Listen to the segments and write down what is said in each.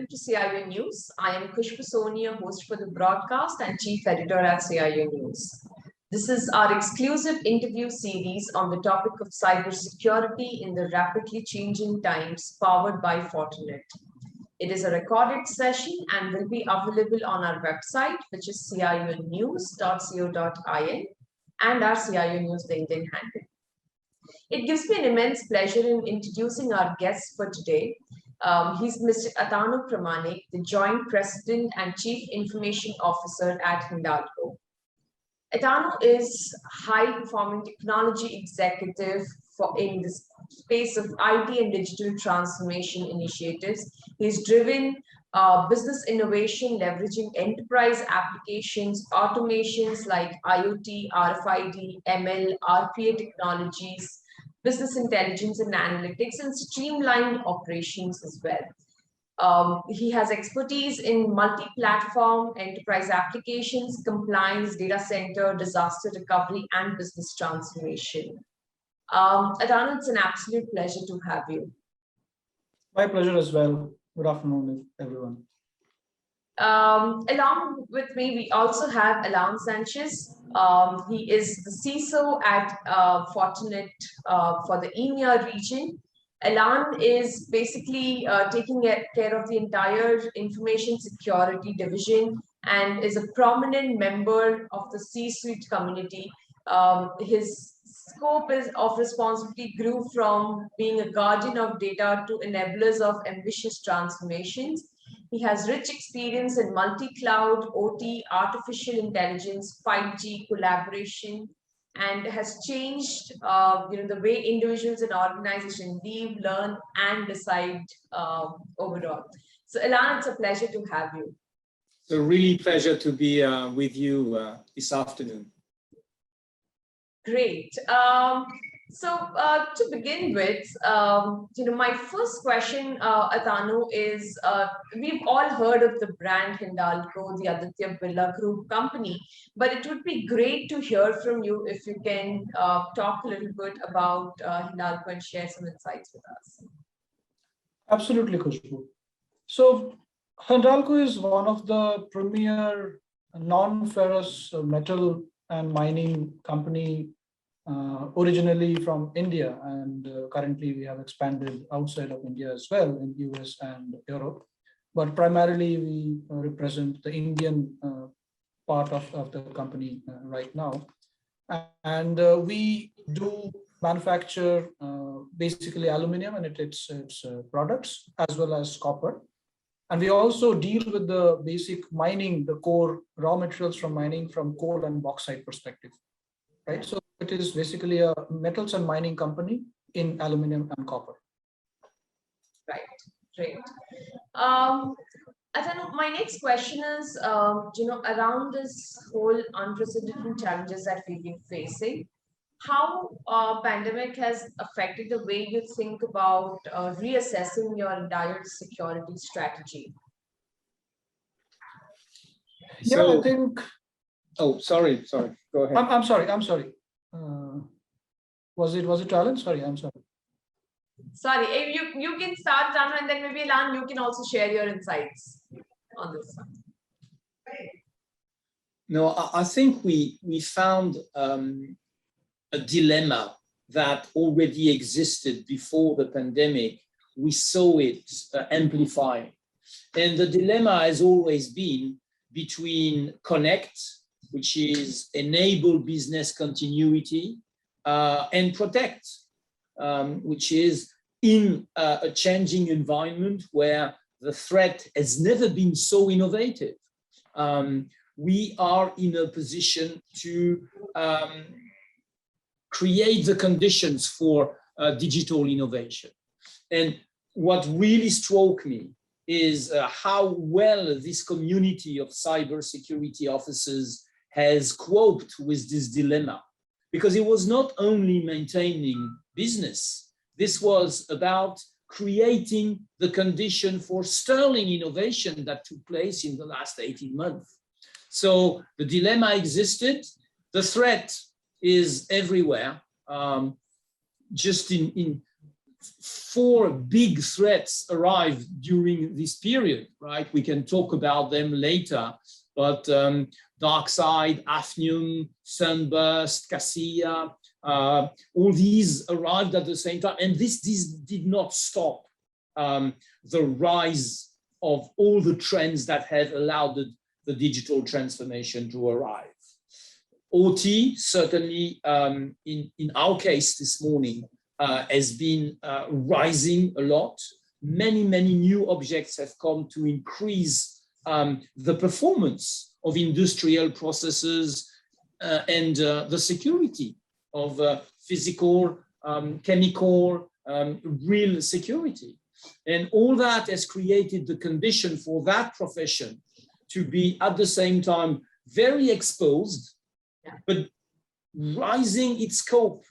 welcome to CIO News. I am Khushbu, Soni, your host for the broadcast and chief editor at CIO News. This is our exclusive interview series on the topic of cybersecurity in the rapidly changing times, powered by Fortinet. It is a recorded session and will be available on our website, which is cionews.co.in, and our CIO News LinkedIn handle. It gives me an immense pleasure in introducing our guest for today. He's Mr. Atanu Pramanic, the Joint President and Chief Information Officer at Hindalco. Atanu is a high-performing technology executive in the space of IT and digital transformation initiatives. He's driven business innovation, leveraging enterprise applications, automations like IoT, RFID, ML, RPA technologies, business intelligence and analytics, and streamlined operations as well. He has expertise in multi-platform enterprise applications, compliance, data center, disaster recovery, and business transformation. Atanu, it's an absolute pleasure to have you. My pleasure as well. Good afternoon, everyone. Along with me, we also have Alain Sanchez. He is the CISO at Fortinet for the EMEA region. Alain is basically taking care of the entire information security division and is a prominent member of the C-suite community. His scope of responsibility grew from being a guardian of data to enablers of ambitious transformations. He has rich experience in multi-cloud, OT, artificial intelligence, 5G collaboration, and has changed the way individuals and organizations live, learn, and decide overall. So Alain, it's a pleasure to have you. It's a really pleasure to be with you this afternoon. Great. So to begin with, my first question, Atanu, is we've all heard of the brand Hindalco, the Aditya Birla Group company, but it would be great to hear from you if you can talk a little bit about Hindalco and share some insights with us. Absolutely, Khushbu. So Hindalco is one of the premier non-ferrous metal and mining company originally from India, and currently we have expanded outside of India as well in US and Europe, but primarily we represent the Indian part of the company right now. And we do manufacture basically aluminum and its products as well as copper. And we also deal with the basic mining, the core raw materials from mining from coal and bauxite perspective, right? So it is basically a metals and mining company in aluminum and copper. Right, great. Atanu, my next question is, around this whole unprecedented challenges that we've been facing, how pandemic has affected the way you think about reassessing your entire security strategy? Yeah, I think. Oh, sorry. Go ahead. I'm sorry. Was it Alain? Sorry, I'm sorry. Sorry, if you can start, Jana, and then maybe Alain, you can also share your insights on this one. No, I think we found a dilemma that already existed before the pandemic. We saw it amplify. And the dilemma has always been between connect, which is enable business continuity, and protect, which is in a changing environment where the threat has never been so innovative. We are in a position to create the conditions for digital innovation. And what really struck me is how well this community of cybersecurity officers has coped with this dilemma. Because it was not only maintaining business, this was about creating the condition for sterling innovation that took place in the last 18 months. So the dilemma existed, the threat is everywhere, just four big threats arrived during this period, right? We can talk about them later, but dark side, Hafnium, Sunburst, Cassia, all these arrived at the same time. And this did not stop the rise of all the trends that have allowed the digital transformation to arrive. OT, certainly in our case this morning, has been rising a lot. Many new objects have come to increase the performance of industrial processes and the security of physical, chemical, real security. And all that has created the condition for that profession to be at the same time very exposed, but rising its scope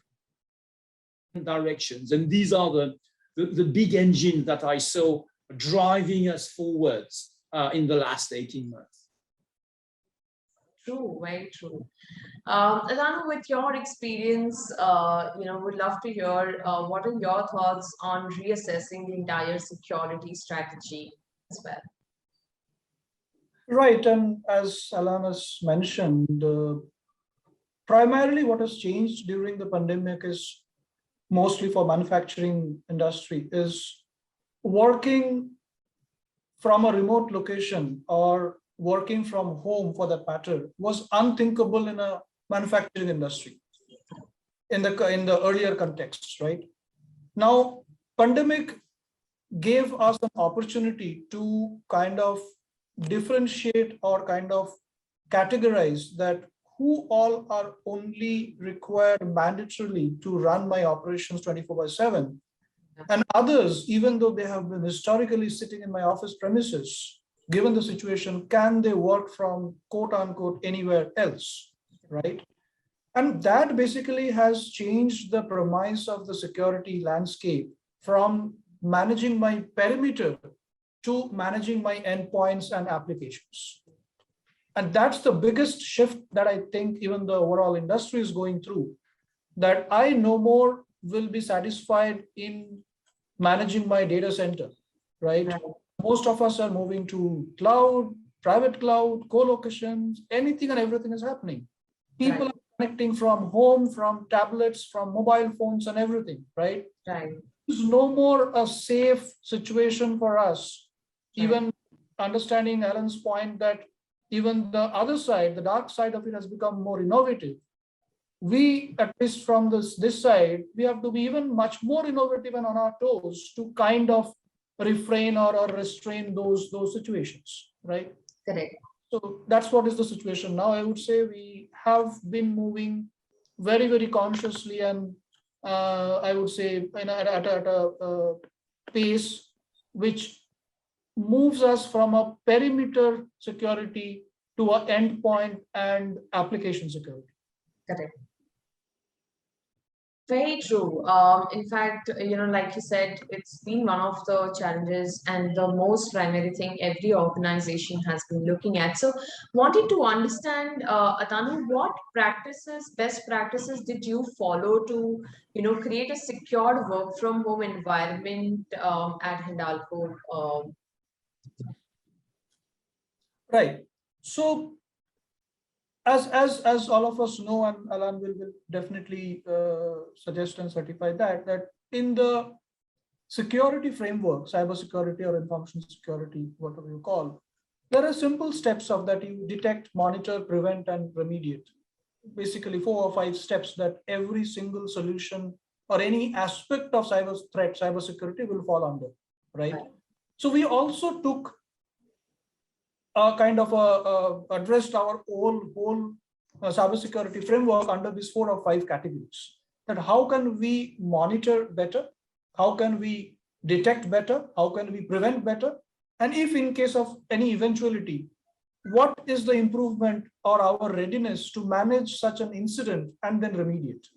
and directions. And these are the big engines that I saw driving us forwards in the last 18 months. True, very true. Atanu, with your experience, would love to hear what are your thoughts on reassessing the entire security strategy as well. Right, and as Alain has mentioned, primarily what has changed during the pandemic is mostly for manufacturing industry is working from a remote location or working from home for that matter was unthinkable in a manufacturing industry in the earlier context, right? Now, pandemic gave us an opportunity to kind of differentiate or kind of categorize that who all are only required mandatorily to run my operations 24/7, and others, even though they have been historically sitting in my office premises, given the situation, can they work from quote unquote anywhere else, right? And that basically has changed the premise of the security landscape from managing my perimeter to managing my endpoints and applications. And that's the biggest shift that I think even the overall industry is going through, that I no more will be satisfied in managing my data center, right? Most of us are moving to cloud, private cloud, co-locations, anything and everything is happening. People are connecting from home, from tablets, from mobile phones and everything, right? There's no more a safe situation for us. Even understanding Alain's point that even the other side, the dark side of it has become more innovative. We, at least from this side, we have to be even much more innovative and on our toes to kind of refrain or restrain those situations, right? Correct. So that's what is the situation now. I would say we have been moving very consciously and I would say at a pace which moves us from a perimeter security to an endpoint and application security. Correct. Very true. In fact, like you said, it's been one of the challenges and the most primary thing every organization has been looking at. So wanted to understand, Atanu, what best practices did you follow to, create a secured work from home environment at Hindalco? Right. So as all of us know, and Alain will definitely suggest and certify that in the security framework, cyber security or information security, whatever you call, there are simple steps of that you detect, monitor, prevent, and remediate. Basically 4 or 5 steps that every single solution or any aspect of cyber security will fall under, right? So we also took kind of addressed our whole cybersecurity framework under these 4 or 5 categories. That how can we monitor better? How can we detect better? How can we prevent better? And if in case of any eventuality, what is the improvement or our readiness to manage such an incident and then remediate,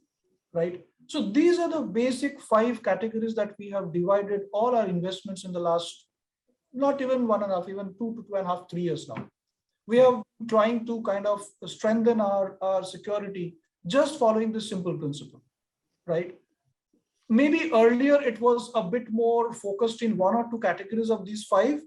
right? So these are the basic 5 categories that we have divided all our investments in the last not even 1.5, even 2 to 2.5, 3 years now. We are trying to kind of strengthen our security just following this simple principle, right? maybe earlier it was a bit more focused in one or two categories of these five.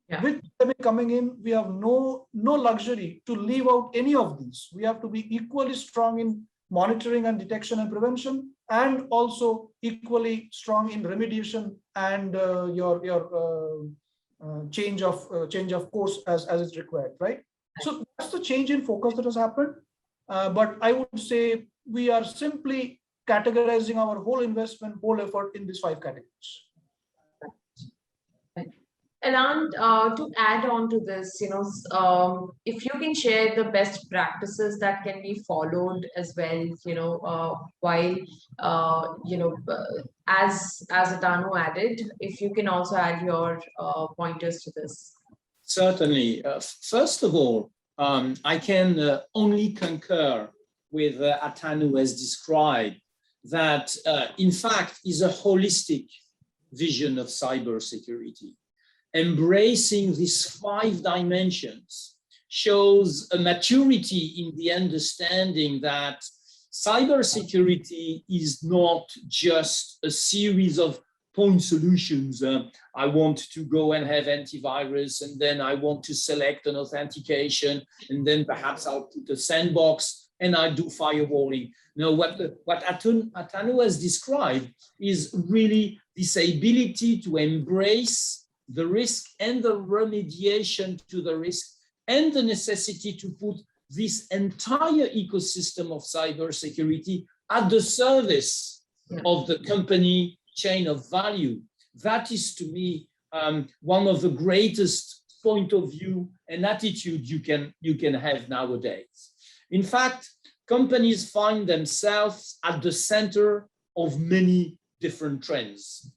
Yeah. With pandemic coming in, we have no luxury to leave out any of these. We have to be equally strong in monitoring and detection and prevention, and also equally strong in remediation and your change of course as is required, right? So that's the change in focus that has happened. But I would say we are simply categorizing our whole investment, whole effort in these five categories. Alain, to add on to this, if you can share the best practices that can be followed as well, while, as Atanu added, if you can also add your pointers to this. Certainly. First of all, I can only concur with Atanu as described that, in fact, is a holistic vision of cybersecurity. Embracing these five dimensions shows a maturity in the understanding that cybersecurity is not just a series of point solutions. I want to go and have antivirus, and then I want to select an authentication, and then perhaps I'll put a sandbox and I do firewalling. No, what Atanu has described is really this ability to embrace the risk and the remediation to the risk, and the necessity to put this entire ecosystem of cybersecurity at the service of the company chain of value. That is, to me, one of the greatest point of view and attitude you can have nowadays. In fact, companies find themselves at the center of many different trends.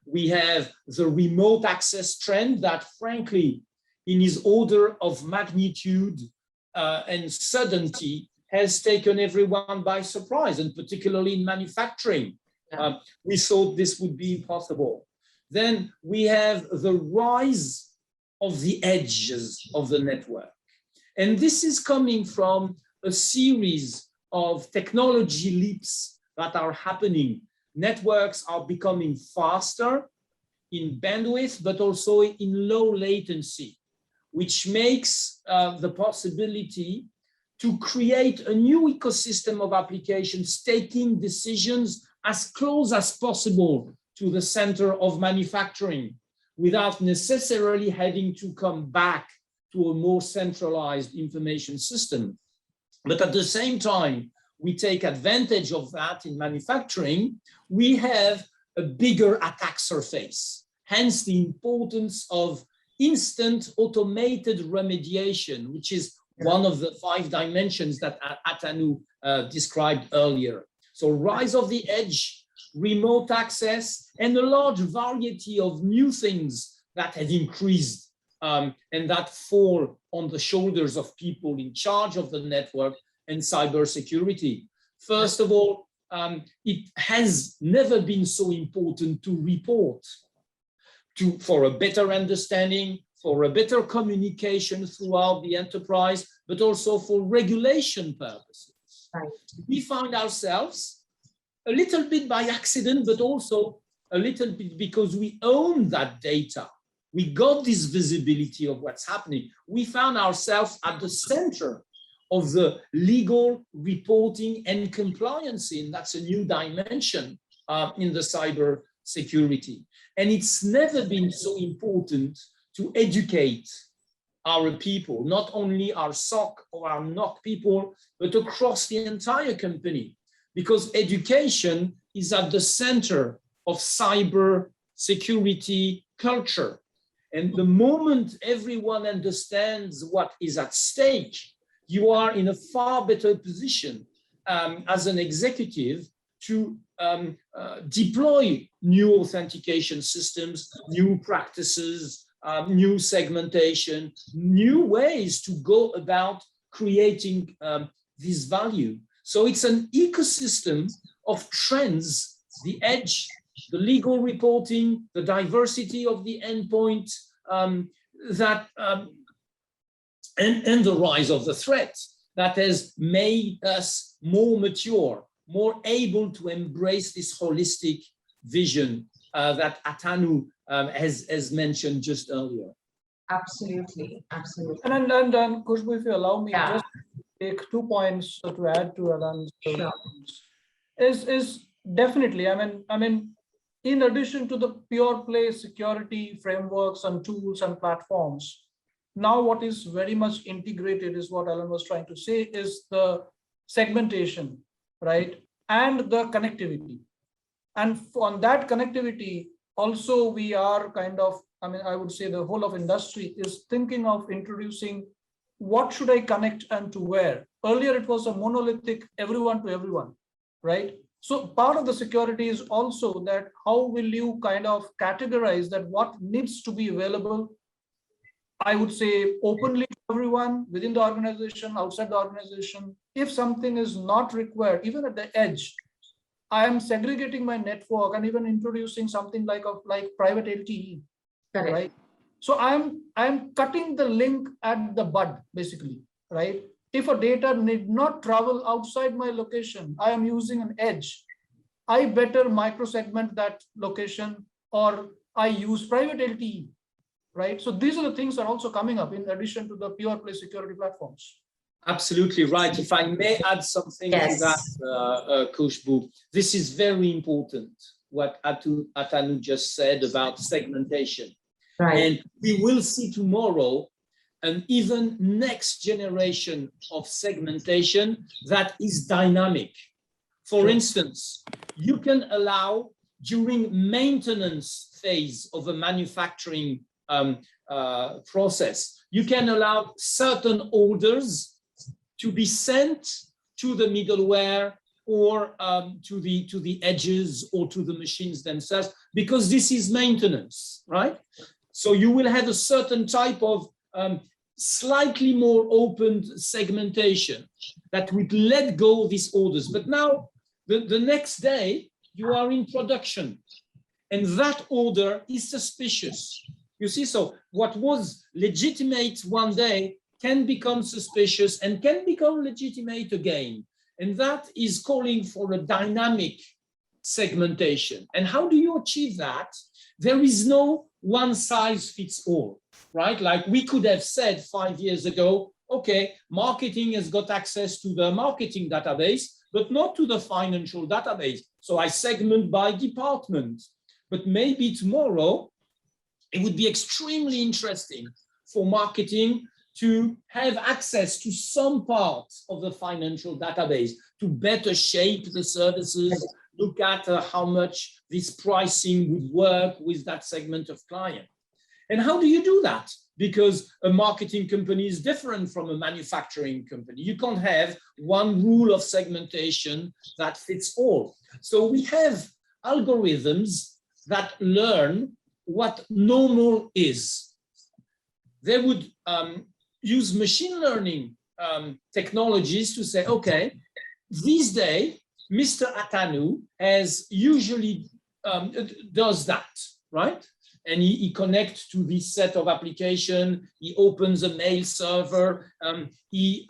We have the remote access trend that, frankly, in its order of magnitude and certainty, has taken everyone by surprise, and particularly in manufacturing. We thought this would be impossible. Then we have the rise of the edges of the network. And this is coming from a series of technology leaps that are happening. Networks are becoming faster in bandwidth, but also in low latency, which makes the possibility to create a new ecosystem of applications, taking decisions as close as possible to the center of manufacturing, without necessarily having to come back to a more centralized information system. But at the same time, we take advantage of that in manufacturing. We have a bigger attack surface, hence the importance of instant automated remediation, which is one of the five dimensions that Atanu described earlier. So rise of the edge, remote access, and a large variety of new things that have increased and that fall on the shoulders of people in charge of the network and cybersecurity. First of all, it has never been so important to report for a better understanding, for a better communication throughout the enterprise, but also for regulation purposes. Right. We found ourselves a little bit by accident, but also a little bit because we own that data. We got this visibility of what's happening. We found ourselves at the center of the legal reporting and compliance, and that's a new dimension in the cyber security. And it's never been so important to educate our people, not only our SOC or our NOC people, but across the entire company, because education is at the center of cyber security culture. And the moment everyone understands what is at stake, you are in a far better position as an executive to deploy new authentication systems, new practices, new segmentation, new ways to go about creating this value. So it's an ecosystem of trends, the edge, the legal reporting, the diversity of the endpoint, and the rise of the threat that has made us more mature, more able to embrace this holistic vision that Atanu has mentioned just earlier. Absolutely, absolutely. And Khushbu, if you allow me, Yeah. just take 2 points to add to Alain's Sure. is definitely, I mean, in addition to the pure play security frameworks and tools and platforms, now what is very much integrated is what Alain was trying to say is the segmentation, right? And the connectivity. And on that connectivity, also we are kind of, I mean, I would say the whole of industry is thinking of introducing what should I connect and to where. Earlier, it was a monolithic everyone to everyone, right? So part of the security is also that how will you kind of categorize that what needs to be available, I would say openly to everyone within the organization, outside the organization. If something is not required, even at the edge, I am segregating my network and even introducing something like private LTE, Correct. right? So I'm cutting the link at the bud, basically, right? If a data need not travel outside my location, I am using an edge. I better microsegment that location, or I use private LTE, right? So these are the things that are also coming up in addition to the pure play security platforms. Absolutely right. If I may add something to that, Khushbu, this is very important, what Atanu just said about segmentation. Right. And we will see tomorrow an even next generation of segmentation that is dynamic. For instance, you can allow during maintenance phase of a manufacturing process, you can allow certain orders to be sent to the middleware or to the edges or to the machines themselves, because this is maintenance, right? So you will have a certain type of slightly more open segmentation that would let go of these orders. But now, the next day, you are in production, and that order is suspicious. You see, so what was legitimate one day can become suspicious and can become legitimate again. And that is calling for a dynamic segmentation. And how do you achieve that? There is no one size fits all, right? Like we could have said 5 years ago, okay, marketing has got access to the marketing database, but not to the financial database. So I segment by department. But maybe tomorrow, it would be extremely interesting for marketing to have access to some parts of the financial database to better shape the services, look at how much this pricing would work with that segment of client. And how do you do that? Because a marketing company is different from a manufacturing company. You can't have one rule of segmentation that fits all. So we have algorithms that learn what normal is. They would use machine learning technologies to say, okay, these days, Mr. Atanu has usually does that, right? And he connects to this set of application, he opens a mail server, he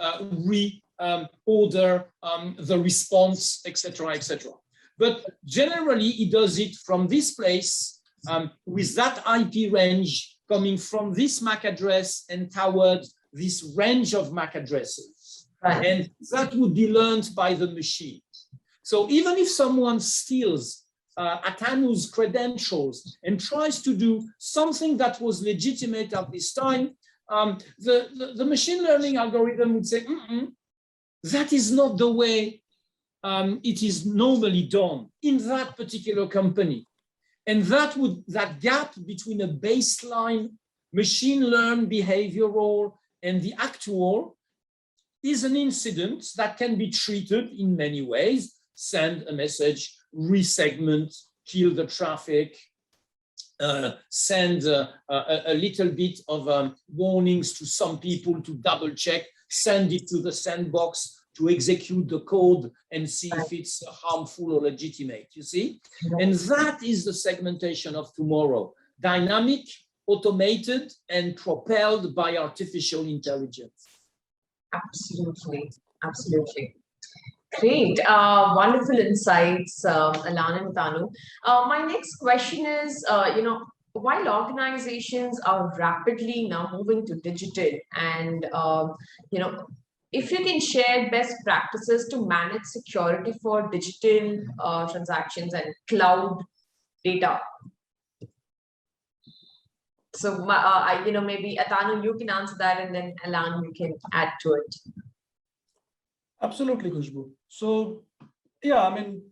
reorder the response, etc., etc. But generally, he does it from this place with that IP range coming from this MAC address and towards this range of MAC addresses. Right. And that would be learned by the machine. So even if someone steals Atanu's credentials and tries to do something that was legitimate at this time, the machine learning algorithm would say, that is not the way it is normally done in that particular company. And that gap between a baseline machine learned behavioral and the actual is an incident that can be treated in many ways. Send a message, resegment, kill the traffic, send a little bit of warnings to some people to double check, send it to the sandbox to execute the code and see if it's harmful or legitimate, you see? And that is the segmentation of tomorrow. Dynamic, automated, and propelled by artificial intelligence. Absolutely, absolutely. Great, wonderful insights, Alain and Tanu. My next question is, while organizations are rapidly now moving to digital, and if you can share best practices to manage security for digital transactions and cloud data. So, maybe Atanu, you can answer that, and then Alain, you can add to it. Absolutely, Khushbu. So, yeah, I mean,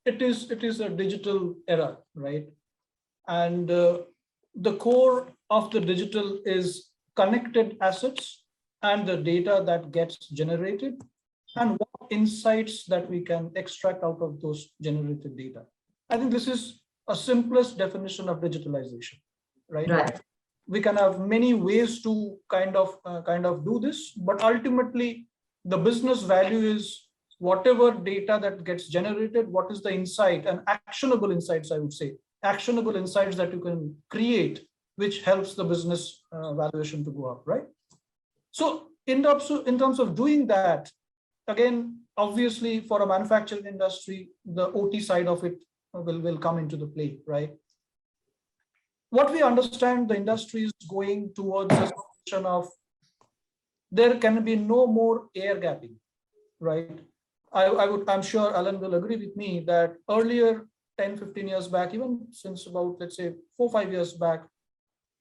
it is a digital era, right? And the core of the digital is connected assets and the data that gets generated and what insights that we can extract out of those generated data. I think this is a simplest definition of digitalization, right? Right. We can have many ways to kind of do this, but ultimately the business value is whatever data that gets generated, what is the insight and actionable insights, I would say, actionable insights that you can create, which helps the business valuation to go up, right? So in terms of doing that, again, obviously for a manufacturing industry, the OT side of it will come into the play, right? What we understand, the industry is going towards a situation of there can be no more air gapping, right? I'm sure Alain will agree with me that earlier, 10, 15 years back, even since about, let's say, 4, 5 years back,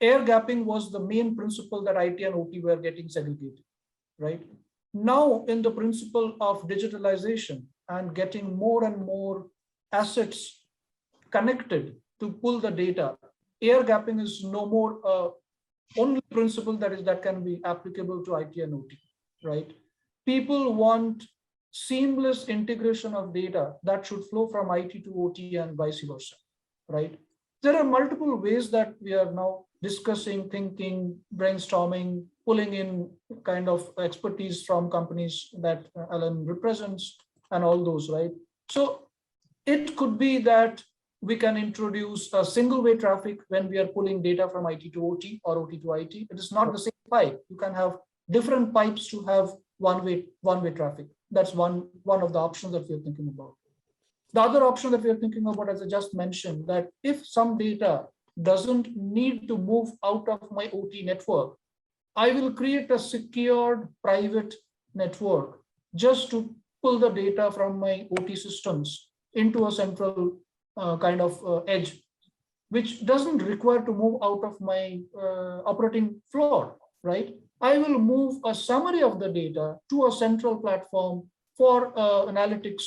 air gapping was the main principle that IT and OT were getting segregated, right? Now, in the principle of digitalization and getting more and more assets connected to pull the data, air gapping is no more only principle that can be applicable to IT and OT, right? People want seamless integration of data that should flow from IT to OT and vice versa, right? There are multiple ways that we are now discussing, thinking, brainstorming, pulling in kind of expertise from companies that Alain represents and all those, right? So it could be that we can introduce a single way traffic when we are pulling data from IT to OT or OT to IT. It is not the same pipe. You can have different pipes to have one-way traffic. That's one of the options that we're thinking about. The other option that we're thinking about, as I just mentioned, that if some data doesn't need to move out of my OT network, I will create a secured private network just to pull the data from my OT systems into a central edge, which doesn't require to move out of my operating floor, right? I will move a summary of the data to a central platform for analytics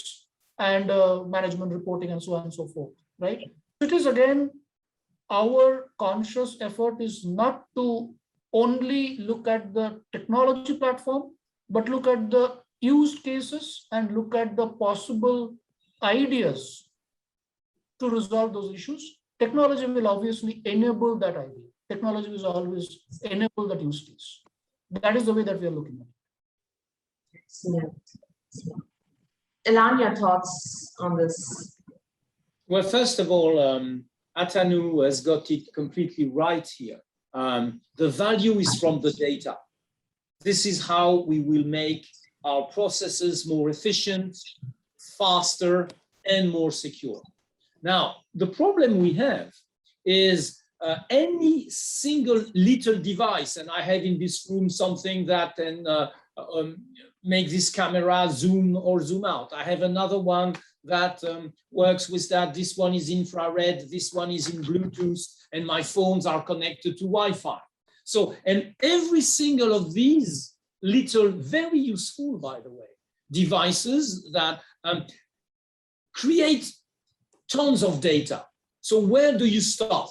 and management reporting and so on and so forth, right? It is again, our conscious effort is not to only look at the technology platform, but look at the use cases and look at the possible ideas to resolve those issues. Technology will obviously enable that idea. Technology will always enable that use case. That is the way that we are looking at it. Excellent. Alain, your thoughts on this? Well, first of all, Atanu has got it completely right here. The value is from the data. This is how we will make our processes more efficient, faster, and more secure. Now, the problem we have is any single little device, and I have in this room something that can make this camera zoom or zoom out. I have another one that works with that. This one is infrared, this one is in Bluetooth, and my phones are connected to Wi-Fi. So, and every single of these little, very useful, by the way, devices that create tons of data. So where do you start?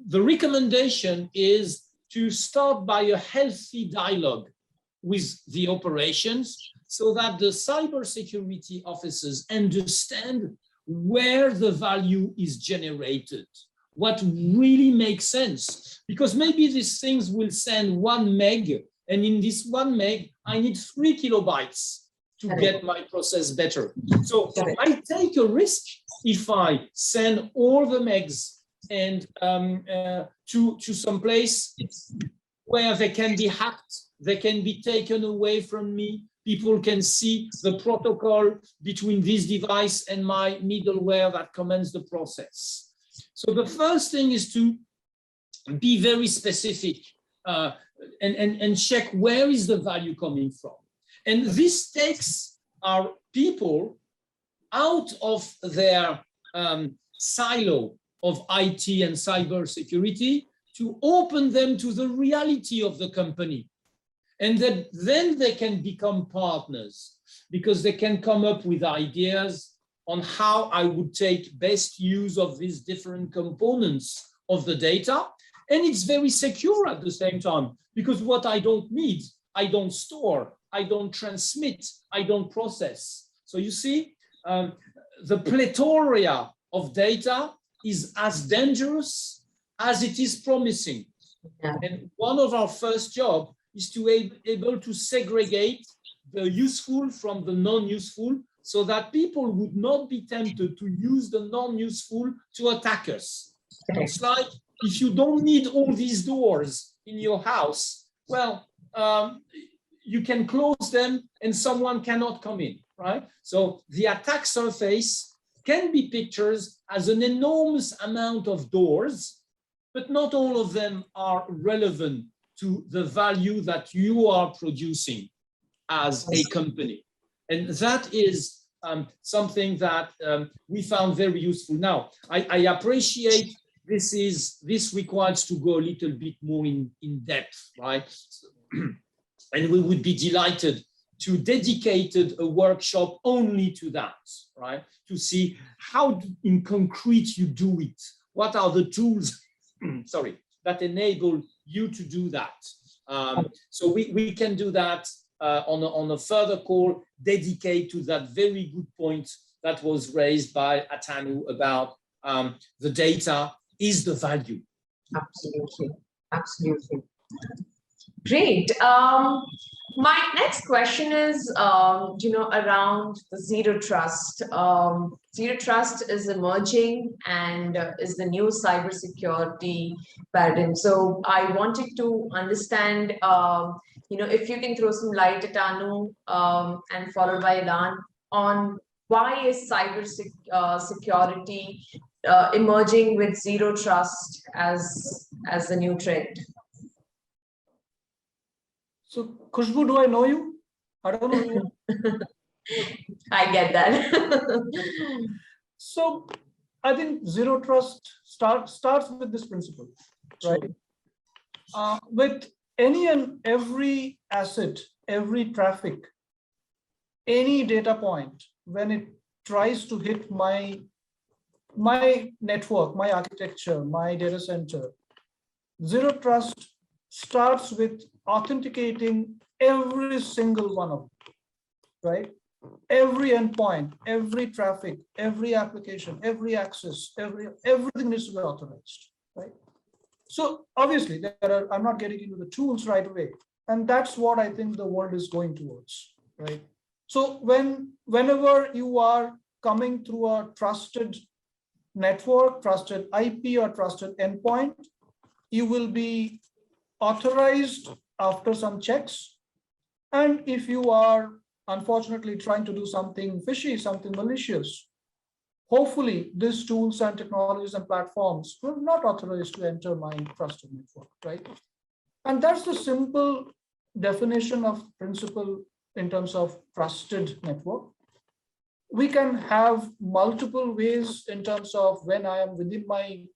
The recommendation is to start by a healthy dialogue with the operations so that the cybersecurity officers understand where the value is generated, what really makes sense. Because maybe these things will send 1 meg, and in this 1 meg, I need 3 kilobytes to get my process better. So I take a risk if I send all the megs and to some place where they can be hacked, they can be taken away from me, People can see the protocol between this device and my middleware that commands the process. So the first thing is to be very specific and check where is the value coming from. And this takes our people out of their silo of IT and cybersecurity to open them to the reality of the company. And then they can become partners because they can come up with ideas on how I would take best use of these different components of the data. And it's very secure at the same time, because what I don't need, I don't store, I don't transmit, I don't process. So you see, the plethora of data is as dangerous as it is promising. Yeah. And one of our first jobs is to be able to segregate the useful from the non-useful, so that people would not be tempted to use the non-useful to attack us. It's like, if you don't need all these doors in your house, well, you can close them and someone cannot come in, right? So the attack surface can be pictured as an enormous amount of doors, but not all of them are relevant to the value that you are producing as a company. And that is something that we found very useful. Now, I appreciate this requires to go a little bit more in depth, right? And we would be delighted to dedicate a workshop only to that, right? To see how in concrete you do it. What are the tools, sorry, that enable you to do that? So we can do that on a further call, dedicate to that very good point that was raised by Atanu about the data is the value. Absolutely, absolutely. Great. My next question is, around the zero trust. Zero trust is emerging and is the new cybersecurity paradigm. So I wanted to understand, if you can throw some light at Atanu and followed by Alain on why is cybersecurity emerging with zero trust as the new trend. So, Khushbu, do I know you? I don't know you. I get that. So, I think zero trust starts with this principle, right? With any and every asset, every traffic, any data point, when it tries to hit my network, my architecture, my data center, zero trust starts with authenticating every single one of them, right? Every endpoint, every traffic, every application, every access, everything needs to be authorized, right? So obviously, I'm not getting into the tools right away, and that's what I think the world is going towards, right? So whenever you are coming through a trusted network, trusted IP, or trusted endpoint, you will be authorized after some checks. And if you are unfortunately trying to do something fishy, something malicious, hopefully these tools and technologies and platforms will not authorize to enter my trusted network, right? And that's the simple definition of principle in terms of trusted network. We can have multiple ways in terms of when I am within my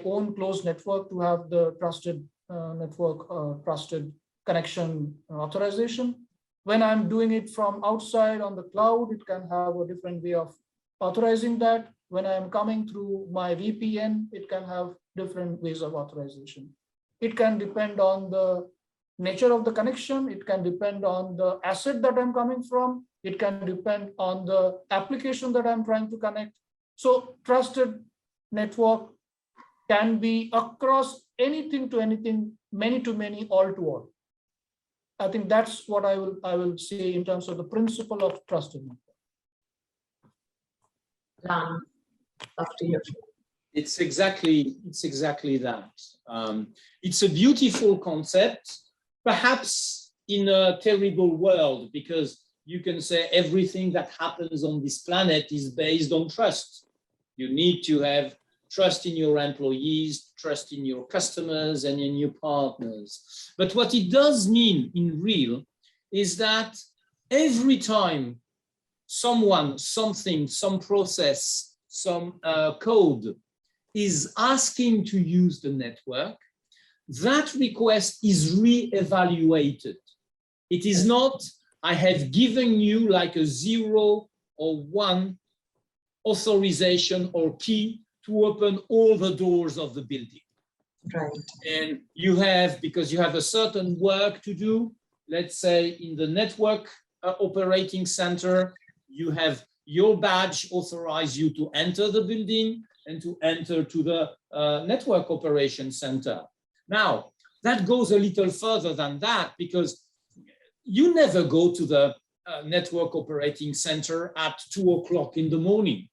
own closed network to have the trusted network, trusted connection authorization. When I'm doing it from outside on the cloud, it can have a different way of authorizing that. When I'm coming through my VPN, it can have different ways of authorization. It can depend on the nature of the connection. It can depend on the asset that I'm coming from. It can depend on the application that I'm trying to connect. So trusted network can be across anything to anything, many to many, all to all. I think that's what I will say in terms of the principle of trusted network. Love to hear. It's exactly that. It's a beautiful concept. Perhaps in a terrible world, because you can say everything that happens on this planet is based on trust. You need to have trust in your employees, trust in your customers and in your partners. But what it does mean in real is that every time someone, something, some process, some code is asking to use the network, that request is re-evaluated. It is not, I have given you like a 0 or 1 authorization or key to open all the doors of the building. Right. And you have, because you have a certain work to do, let's say in the network operating center, you have your badge authorize you to enter the building and to enter to the network operation center. Now, that goes a little further than that, because you never go to the network operating center at 2 o'clock in the morning,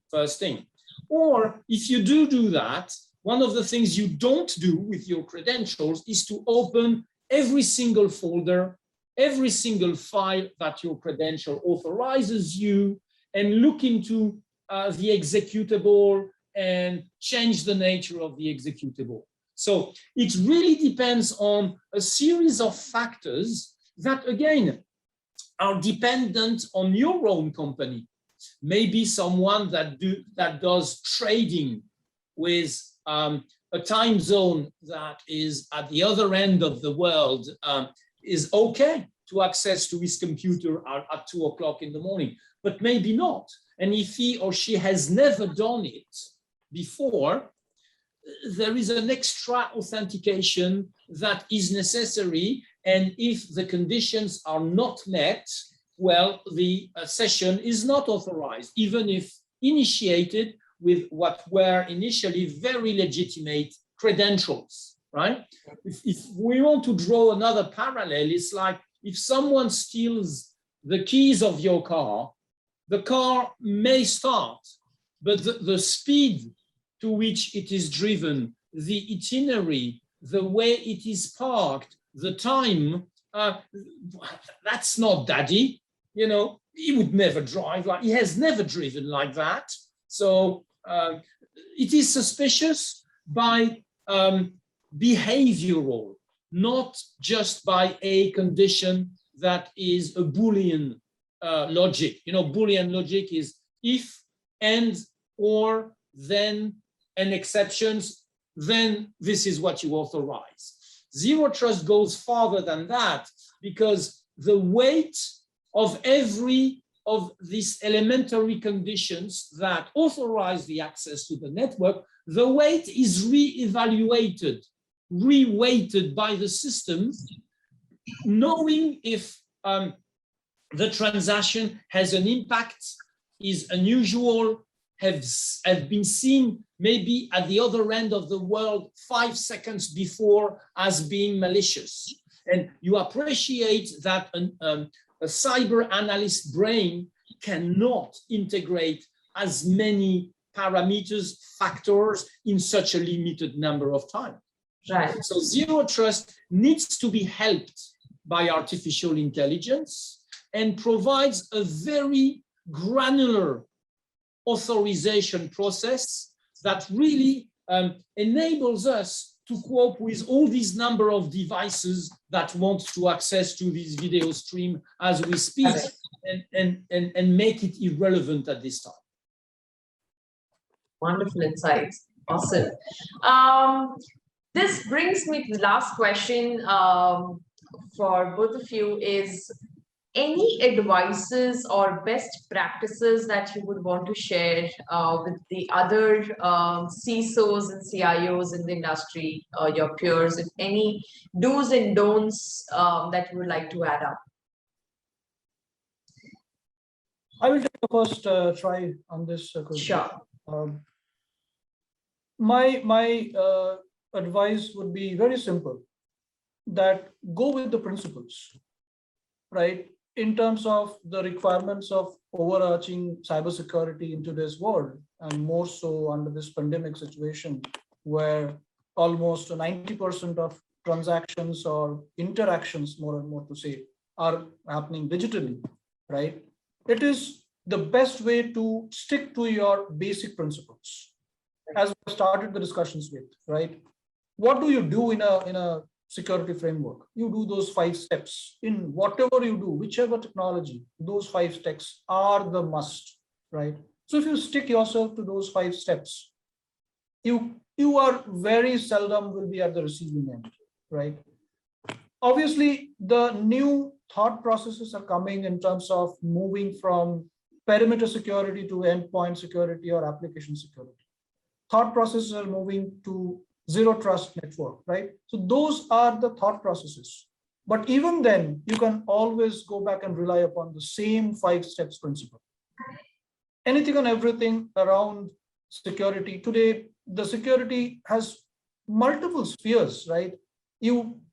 first thing. Or if you do that, one of the things you don't do with your credentials is to open every single folder, every single file that your credential authorizes you, and look into the executable and change the nature of the executable. So it really depends on a series of factors that, again, are dependent on your own company. Maybe someone that does trading with a time zone that is at the other end of the world is okay to access to his computer at 2 o'clock in the morning, but maybe not. And if he or she has never done it before, there is an extra authentication that is necessary. And if the conditions are not met, well, the session is not authorized, even if initiated with what were initially very legitimate credentials, right? If we want to draw another parallel, it's like if someone steals the keys of your car, the car may start, but the speed to which it is driven, the itinerary, the way it is parked, the time, that's not daddy. You know, he would never drive like, he has never driven like that. So it is suspicious by behavioral, not just by a condition that is a Boolean logic. You know, Boolean logic is if, and, or, then, and exceptions, then this is what you authorize. Zero trust goes farther than that, because the weight of every of these elementary conditions that authorize the access to the network, the weight is re-evaluated, re-weighted by the system, knowing if the transaction has an impact, is unusual, have been seen maybe at the other end of the world 5 seconds before as being malicious. And you appreciate that a cyber analyst brain cannot integrate as many parameters, factors in such a limited number of time. Right. So zero trust needs to be helped by artificial intelligence and provides a very granular authorization process that really enables us to cope with all these number of devices that want to access to this video stream as we speak, and make it irrelevant at this time. Wonderful insights. Awesome. This brings me to the last question for both of you is, any advices or best practices that you would want to share with the other CISOs and CIOs in the industry, your peers, if any do's and don'ts that you would like to add up? I will take the first try on this question. Sure. My advice would be very simple, that go with the principles, right? In terms of the requirements of overarching cybersecurity in today's world, and more so under this pandemic situation, where almost 90% of transactions or interactions, more and more to say, are happening digitally, right? It is the best way to stick to your basic principles, as we started the discussions with, right? What do you do in a security framework? You do those 5 steps in whatever you do, whichever technology. Those 5 steps are the must, right? So if you stick yourself to those 5 steps, you are very seldom will be at the receiving end, right? Obviously, the new thought processes are coming in terms of moving from perimeter security to endpoint security or application security. Thought processes are moving to zero trust network, right? So those are the thought processes. But even then, you can always go back and rely upon the same 5 steps principle. Anything and everything around security. Today, the security has multiple spheres, right?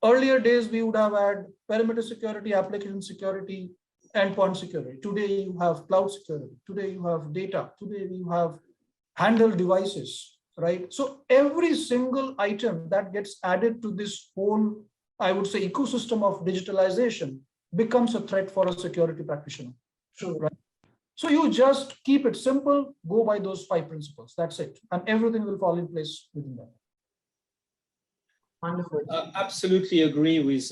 Earlier days, we would have had perimeter security, application security, endpoint security. Today, you have cloud security. Today, you have data. Today, you have handheld devices, right? So every single item that gets added to this whole, I would say, ecosystem of digitalization becomes a threat for a security practitioner. True. Right? So you just keep it simple, go by those 5 principles. That's it. And everything will fall in place within that. Wonderful. Absolutely agree with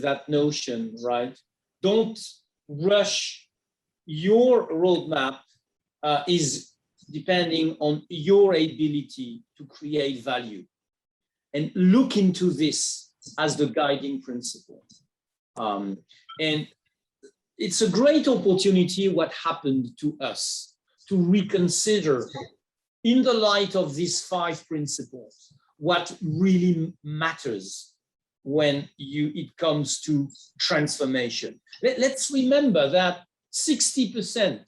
that notion, right? Don't rush. Your roadmap is depending on your ability to create value, and look into this as the guiding principle. And it's a great opportunity what happened to us to reconsider, in the light of these 5 principles, what really matters when it comes to transformation. Let's remember that 60%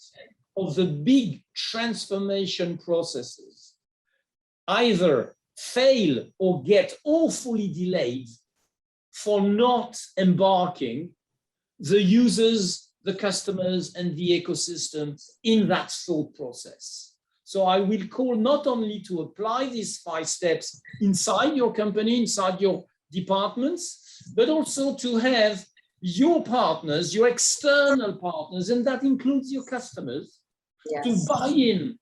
of the big transformation processes either fail or get awfully delayed for not embarking the users, the customers, and the ecosystem in that thought process. So I will call not only to apply these 5 steps inside your company, inside your departments, but also to have your partners, your external partners, and that includes your customers, Yes. to buy in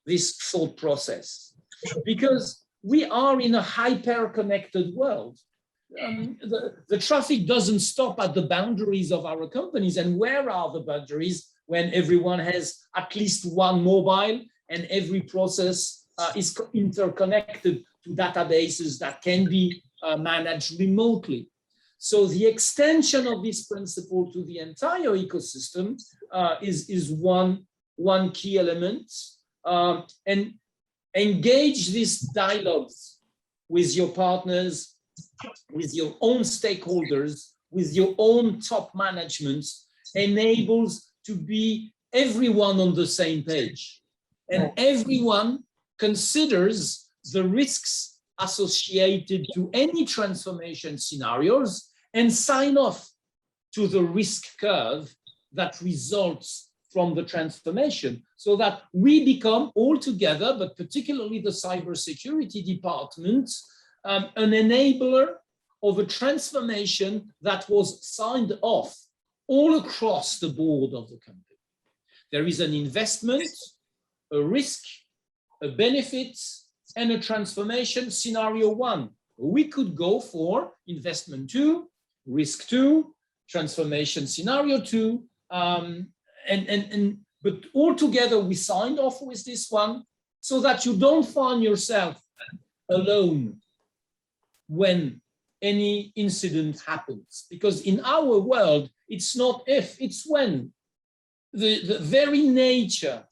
this thought process. Because we are in a hyper-connected world. The traffic doesn't stop at the boundaries of our companies. And where are the boundaries when everyone has at least one mobile and every process is interconnected to databases that can be managed remotely? So the extension of this principle to the entire ecosystem is one key element. And engage these dialogues with your partners, with your own stakeholders, with your own top management, enables to be everyone on the same page. And everyone considers the risks associated to any transformation scenarios and sign off to the risk curve that results from the transformation, so that we become all together, but particularly the cybersecurity department, an enabler of a transformation that was signed off all across the board of the company. There is an investment, a risk, a benefit, and a transformation scenario 1. We could go for investment 2, risk 2, transformation scenario 2, but all together we signed off with this one, so that you don't find yourself alone when any incident happens. Because in our world, it's not if, it's when. The very nature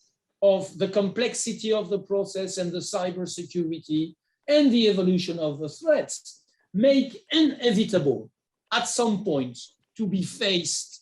of the complexity of the process and the cybersecurity and the evolution of the threats make inevitable at some point to be faced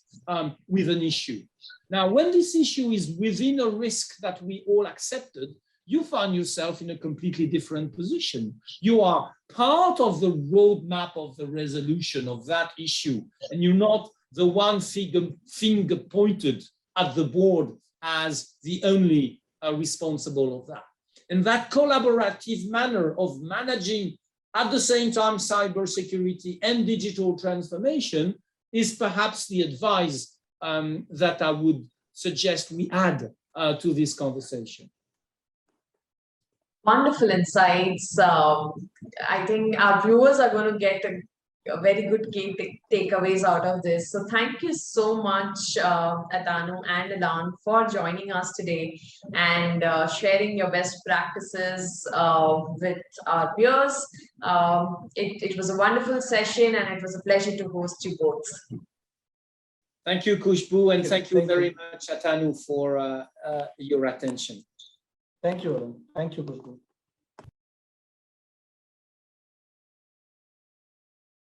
with an issue. Now, when this issue is within a risk that we all accepted, you find yourself in a completely different position. You are part of the roadmap of the resolution of that issue, and you're not the one finger pointed at the board as the only responsible of that. And that collaborative manner of managing At the same time, cybersecurity and digital transformation is perhaps the advice that I would suggest we add to this conversation. Wonderful insights. I think our viewers are going to get a very good key takeaways out of this. So thank you so much, Atanu and Alain, for joining us today and sharing your best practices with our peers. It was a wonderful session and it was a pleasure to host you both. Thank you, Khushbu, and thank you very much, Atanu, for your attention. Thank you, Alain. Thank you, Khushbu.